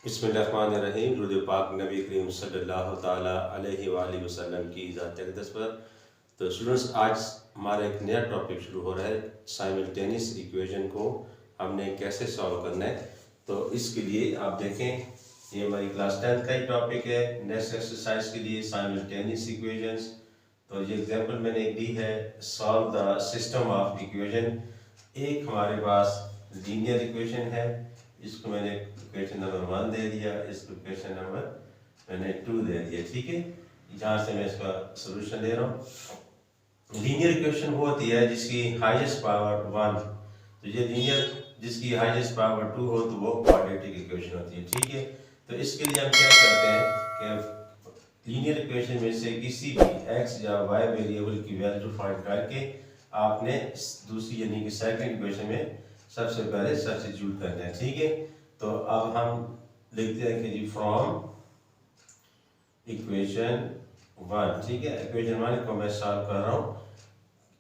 बिस्मिल्लाहिर्रहमानिर्रहीम। दुरूद पाक नबी करीम सल्लल्लाहु ताला अलैहि वसल्लम की ज़ात अक़दस पर। तो स्टूडेंट्स, आज हमारा एक नया टॉपिक शुरू हो रहा है। साइमल्टेनियस इक्वेशन को हमने कैसे सॉल्व करना है। तो इसके लिए आप देखें, ये हमारी क्लास 10th का ही टॉपिक है। नेक्स्ट एक्सरसाइज के लिए साइमल्टेनियस इक्वेशंस। तो ये एग्जांपल मैंने एक दी है, solve the system of equation. एक हमारे पास लीनियर इक्वेशन है, इसको मैंने इक्वेशन नंबर 1 दे दिया, इसको इक्वेशन नंबर मैंने 2 दे दिया। ठीक है, यहाँ से मैं इसका सोल्यूशन दे रहा हूँ। लीनियर इक्वेशन वो होती है जिसकी हाईएस्ट पावर 1, तो ये लीनियर जिसकी हाईएस्ट पावर 2 हो तो वो क्वाड्रेटिक इक्वेशन होती है। ठीक है, तो इसके लिए हम क्या करते हैं कि लीनियर इक्वेशन में से किसी भी x या y वेरिएबल की वैल्यू फाइंड करके आपने दूसरी यानी कि सेकंड इक्वेशन में सबसे पहले सब्स्टिट्यूट करना है। ठीक है, तो अब हम लिखते हैं कि जी फ्रॉम इक्वेशन 1। ठीक है, इक्वेशन 1 को मैं सॉल्व कर रहा हूँ।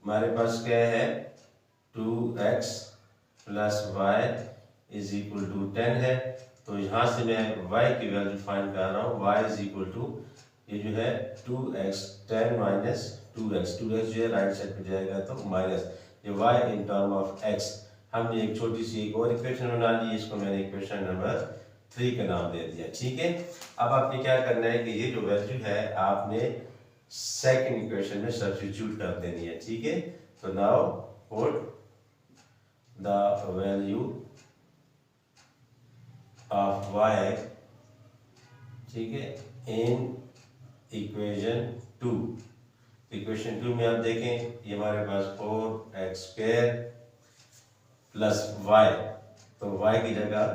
हमारे पास क्या है, 2x plus y is equal to 10 है। तो यहाँ से मैं y की वैल्यू फाइंड कर रहा हूँ। y इज इक्वल टू ये जो है 2x 10 माइनस 2x जो है राइट साइड पे जाएगा तो माइनस ये y in term of x। हमने एक छोटी सी एक और इक्वेशन बना ली, इसको मैंने इक्वेशन नंबर 3 का नाम दे दिया। ठीक है, अब आपने क्या करना है कि ये जो वैल्यू है आपने सेकंड इक्वेशन में सब्स्टिट्यूट कर देनी है। ठीक है, तो now put the value of y, ठीक है, इन इक्वेशन 2। इक्वेशन 2 में आप देखें, ये हमारे पास 4x² प्लस y, तो y की जगह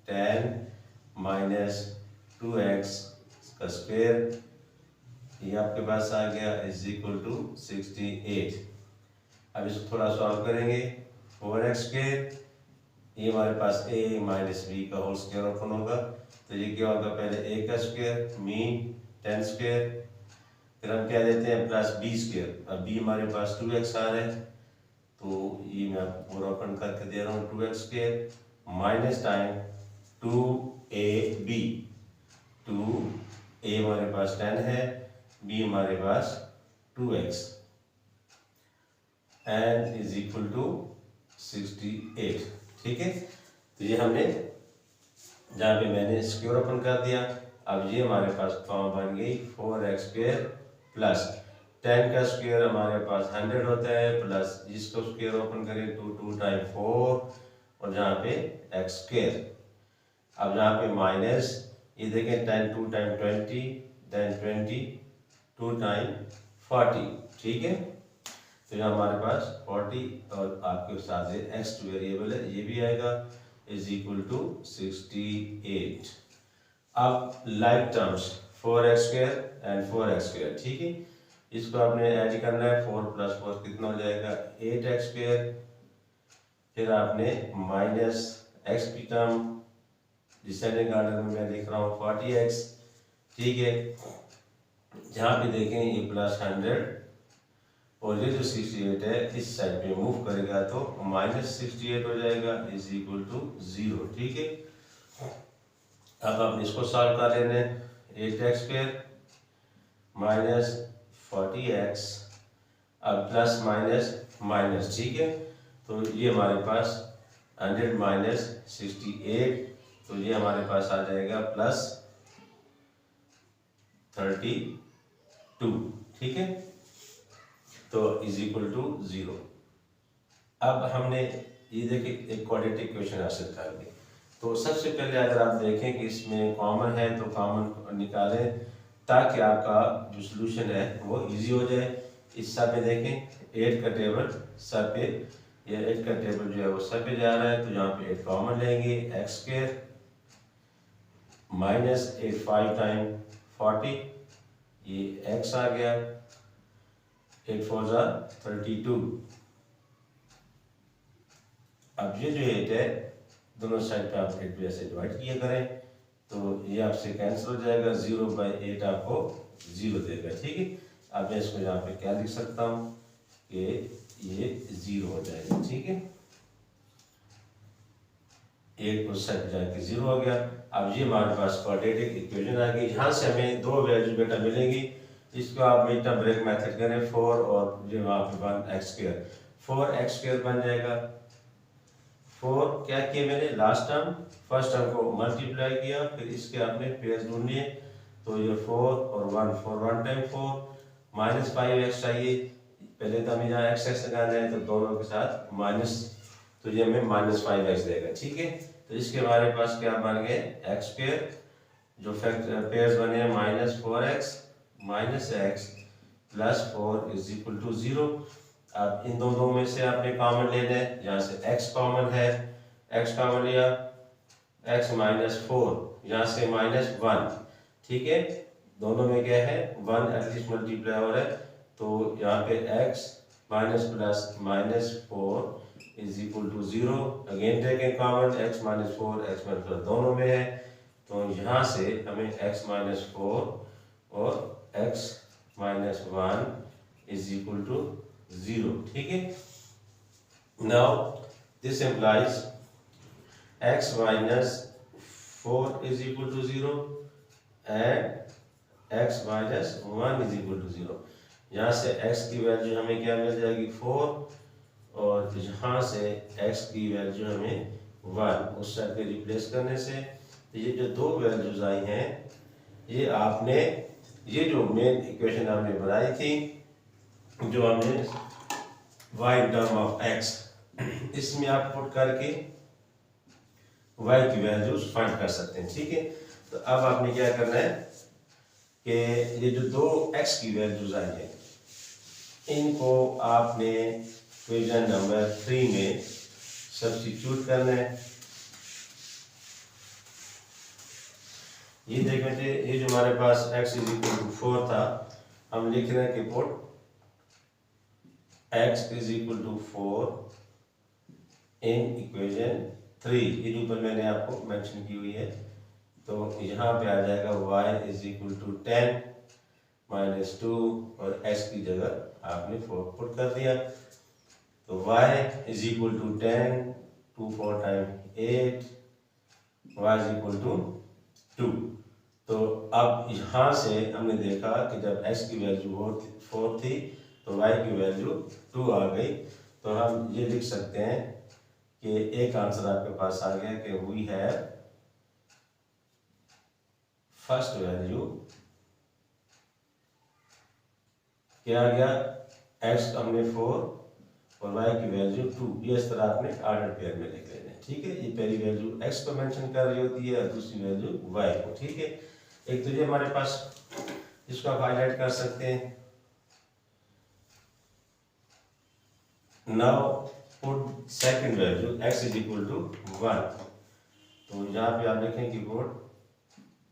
10 माइनस 2x का स्क्वायर ये आपके पास आ गया इज इक्वल टू 68। अब इसको थोड़ा सॉल्व करेंगे। 4x², ये हमारे पास a माइनस b का होल स्क्वायर ओपन होगा, तो ये क्या होगा, पहले a का स्क्वायर मीन 10², फिर हम क्या देते हैं प्लस b²। अब b हमारे पास 2x आ रहा है, तो ये मैं आपको पूरा ओपन करके दे रहा हूँ। 2x² minus time 2ab, 2a हमारे पास 10 है, b हमारे पास 2x and is equal to 68। ठीक है, तो ये हमने जहाँ पे मैंने स्क्वायर ओपन कर दिया। अब ये हमारे पास फॉर्म बन गई 4x² प्लस 10 का स्क्वायर हमारे पास 100 होता है, प्लस जिसको स्क्वायर ओपन करें 2 टाइम 4 और जहाँ पे x²। अब जहाँ पे माइनस ये देखें 10 2 टाइम 20 देन 20 2 टाइम 40। ठीक है, तो यहाँ हमारे पास 40 और आपके साथ x वेरिएबल है ये भी आएगा इज इक्वल टू 68। अब like terms 4x² and 4x²। ठीक है, इसको आपने ऐड करना है। 4 प्लस 4 कितना हो जाएगा 8x², फिर आपने माइनस x की टर्म डिसेंडिंग ऑर्डर में मैं लिख रहा हूँ 40x। ठीक है, जहाँ पे देखें ये प्लस 100 और ये जो 68 है इस साइड पे मूव करेगा तो माइनस 68 हो जाएगा इज इक्वल टू 0। ठीक है, अब आप इसको सॉल्व कर लेने। 8x² माइनस 40x, अब प्लस माइनस माइनस। ठीक है, तो ये हमारे पास 100 माइनस 68, तो ये हमारे पास आ जाएगा प्लस 32। ठीक है, तो इज इक्वल टू 0। अब हमने ये देखिए एक क्वाड्रेटिक इक्वेशन हासिल कर ली। तो सबसे पहले अगर आप देखें कि इसमें कॉमन है तो कॉमन निकालें ताकि आपका जो सोल्यूशन है वो इजी हो जाए। इस सब पे देखें 8 का टेबल सब पे, ये 8 का टेबल जो है वो सब पे जा रहा है, तो यहाँ पे 8 कॉमन लेंगे। x² माइनस 8 5 टाइम 40, ये x आ गया, 8 4 जा 32। अब ये जो 8 है दोनों साइड पे आप 8 से डिवाइड किया करें तो ये आपसे कैंसिल हो जाएगा, 0/8 आपको 0 देगा। ठीक है, अब मैं इसको यहाँ पे क्या लिख सकता हूँ कि ये 0 हो जाएगा। ठीक है, 8 को सेट जाके 0 हो गया। अब ये हमारे पास क्वाड्रेटिक इक्वेशन आ गई। यहाँ से हमें दो वैल्यू बेटा मिलेंगी। इसको आप बेटा ब्रेक मेथड करें 4 और जो वहाँ पे 1x², 4x² बन जाएगा। 4 क्या किया मैंने लास्ट टर्म, फर्स्ट टर्म को मल्टीप्लाई किया, फिर इसके आपने पेयर्स ढूंढिए। तो ये 4 और 1, 4 1 टाइम 4 माइनस 5x चाहिए। पहले तो हमें यहाँ x लगाना है, तो दोनों के साथ माइनस, तो ये हमें -5x देगा। ठीक है, तो इसके हमारे पास क्या बन गए x², जो पेयर्स बने हैं -4x -x +4 = 0। अब इन दोनों में से आपने कॉमन लेना है। यहाँ से x कॉमन है, x कॉमन लिया, x -4, यहाँ से -1। ठीक है, दोनों में क्या है 1 एटलीस्ट मल्टीप्लाई हो रहा है, तो यहाँ पे x minus plus -4 = 0। Again taking common, x -4 x -4 दोनों में है, तो यहाँ से हमें x -4 और x -1 = 0। ठीक है, now this implies x -4 = 0 and x -1 = 0। यहाँ से x की वैल्यू हमें क्या मिल जाएगी 4, और यहाँ से x की वैल्यू हमें 1 उस साइड पे रिप्लेस करने से ये जो दो वैल्यूज आई हैं, ये आपने ये जो मेन इक्वेशन आपने बनाई थी, जो हमने y टर्म ऑफ x, इसमें आप पुट करके y की वैल्यूज फाइंड कर सकते हैं। ठीक है, तो अब आपने क्या करना है कि ये जो दो x की वैल्यूज आई हैं, इनको आपने इक्वेशन नंबर 3 में सब्स्टिट्यूट करना है। ये देख लीजिए, ये जो हमारे पास x = 4 था, हम लिख रहे हैं कि पुट x = 4 इन इक्वेशन 3। ये जो ऊपर मैंने आपको मेंशन की हुई है, तो यहाँ पे आ जाएगा y = 10 -2 और x की जगह आपने 4 पुट कर दिया, तो y = 10, 2 4 टाइम 8, y = 2। तो अब यहाँ से हमने देखा कि जब x की वैल्यू 4 थी तो y की वैल्यू 2 आ गई, तो हम ये लिख सकते हैं कि एक आंसर आपके पास आ गया कि वी हैव फर्स्ट वैल्यू क्या आ गया, x हमने 4 और y की वैल्यू 2। ये इस तरह आपने ऑर्डर पेयर में लिख लेना है। ठीक है, ये पहली वैल्यू x को मेंशन कर रही होती है और दूसरी वैल्यू y को। ठीक है, एक तो ये हमारे पास, इसको आप हाईलाइट कर सकते हैं। Now put second value x = 1, तो यहाँ पे आप लिखें कि पुट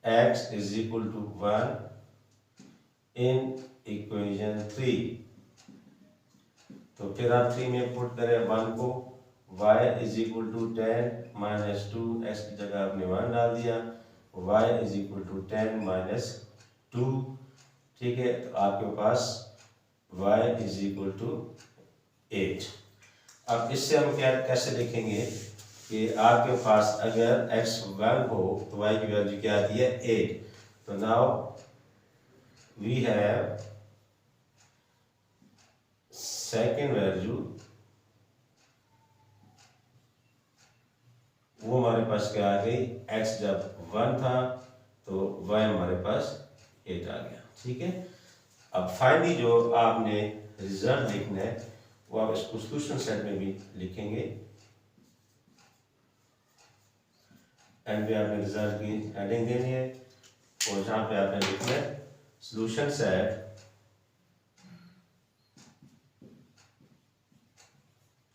x = 1 इन इक्वेशन 3। तो फिर आप 3 में पुट करें 1 को, y = 10 -2, x की जगह आपने 1 डाल दिया, y = 10 -2। ठीक है, तो आपके पास y = 8। अब इससे हम क्या कैसे लिखेंगे कि आपके पास अगर x 1 हो तो y की वैल्यू क्या आती है 8। तो now we have second value, वो हमारे पास क्या आ गई, x जब 1 था तो y हमारे पास 8 आ गया। ठीक है, अब फाइनली जो आपने रिजल्ट लिखना है वो आप इसको सॉल्यूशन सेट में भी लिखेंगे, एंड पे आपने रिजल्ट की हेडिंग देनी है, और जहाँ पे आपने लिखना है solution set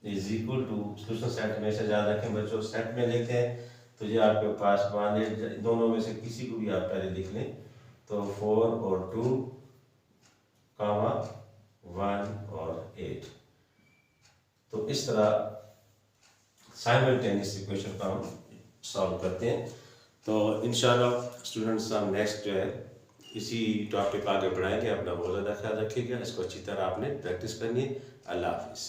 is equal to, solution set में से याद रखें बच्चों, सेट में लिखते हैं तो ये आपके पास मान लीजिए दोनों में से किसी को भी आप पहले लिख लें, तो 4 और 2, 1 और 8। तो इस तरह साइमल्टेनियस इक्वेशन को हम सॉल्व करते हैं। तो इंशाल्लाह स्टूडेंट्स हम नेक्स्ट जो है इसी टॉपिक आगे बढ़ाएंगे। अपना बहुत ज़्यादा ख्याल रखिएगा, इसको अच्छी तरह आपने प्रैक्टिस करनी है। अल्लाह हाफिज़।